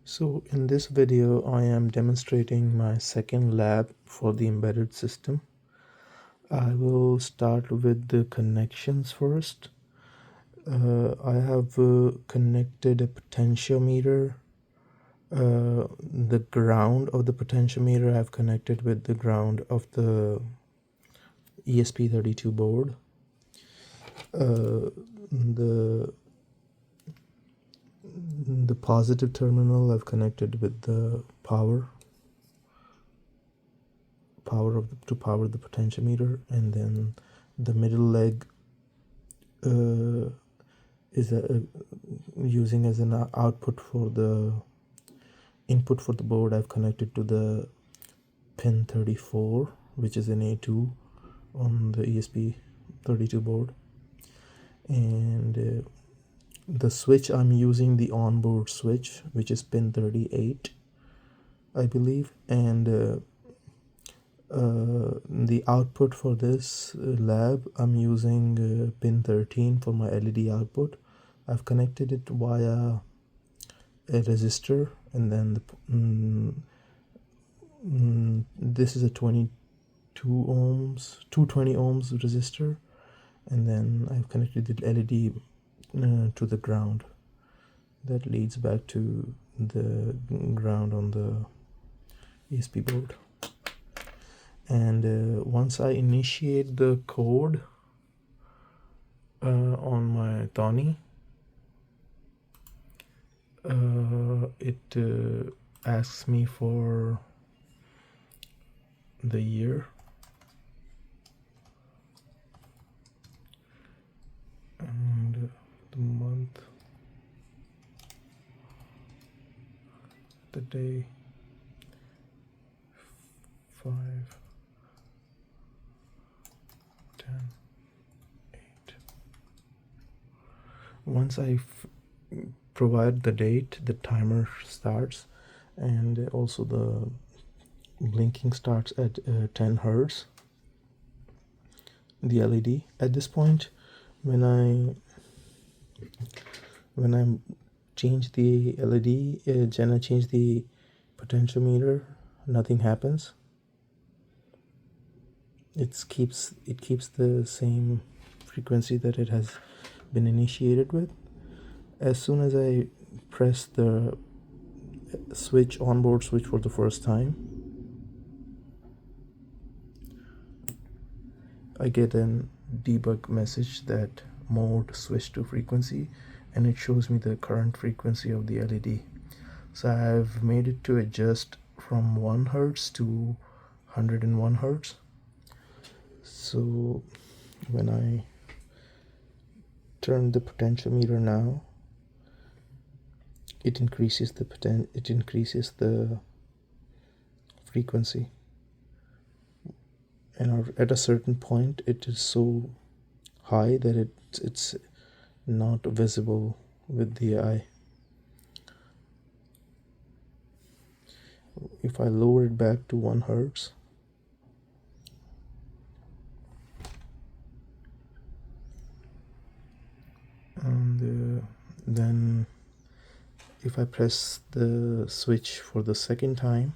So in this video, I am demonstrating my second lab for the embedded system. I will start with the connections first. I have connected a potentiometer. The ground of the potentiometer I have connected with the ground of the ESP32 board. The positive terminal I've connected with the power to power the potentiometer, and then the middle leg is using as an output for the input for the board. I've connected to the pin 34, which is an A2 on the ESP32 board, and the switch I'm using, the onboard switch, which is pin 38 I believe, and the output for this lab, I'm using pin 13 for my LED output. I've connected it via a resistor, and then this is a 220 ohms resistor, and then I've connected the LED to the ground. That leads back to the ground on the ESP board. And once I initiate the code on my Thonny, it asks me for the year, and the month, the day, 5, 10, 8. Once I provide the date, the timer starts, and also the blinking starts at 10 hertz, the LED. At this point, when I change the LED, when I change the potentiometer, nothing happens. It keeps the same frequency that it has been initiated with. As soon as I press the switch, onboard switch, for the first time, I get an debug message that mode switch to frequency, and it shows me the current frequency of the LED. So I've made it to adjust from 1 hertz to 101 hertz. So when I turn the potentiometer now, it increases the frequency, and at a certain point it is so high that it's not visible with the eye. If I lower it back to 1 hertz, and then if I press the switch for the second time,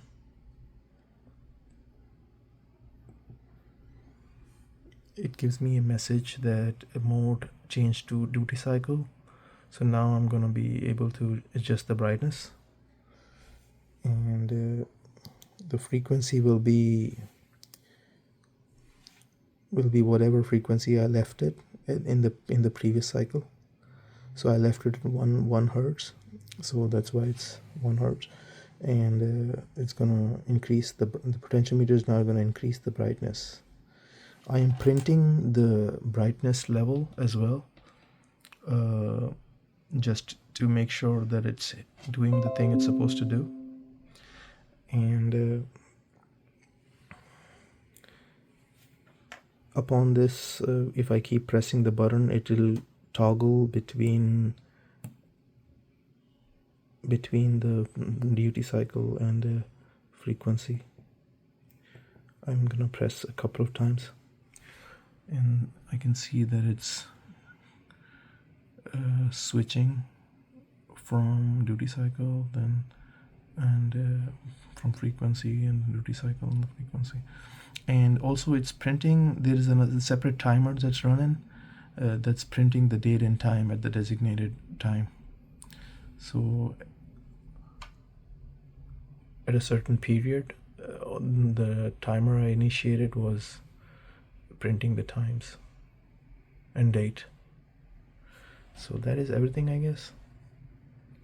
it gives me a message that a mode changed to duty cycle. So now I'm gonna be able to adjust the brightness, and the frequency will be whatever frequency I left it in the previous cycle. So I left it at 1 hertz, so that's why it's 1 hertz, and it's gonna increase the potentiometer is now gonna increase the brightness. I am printing the brightness level as well, just to make sure that it's doing the thing it's supposed to do. And upon this, if I keep pressing the button, it will toggle between the duty cycle and the frequency. I'm gonna press a couple of times, and I can see that it's switching from duty cycle, then and from frequency and duty cycle and the frequency. And also it's printing, there is another separate timer that's running that's printing the date and time at the designated time. So at a certain period, the timer I initiated was printing the times and date. So that is everything, I guess.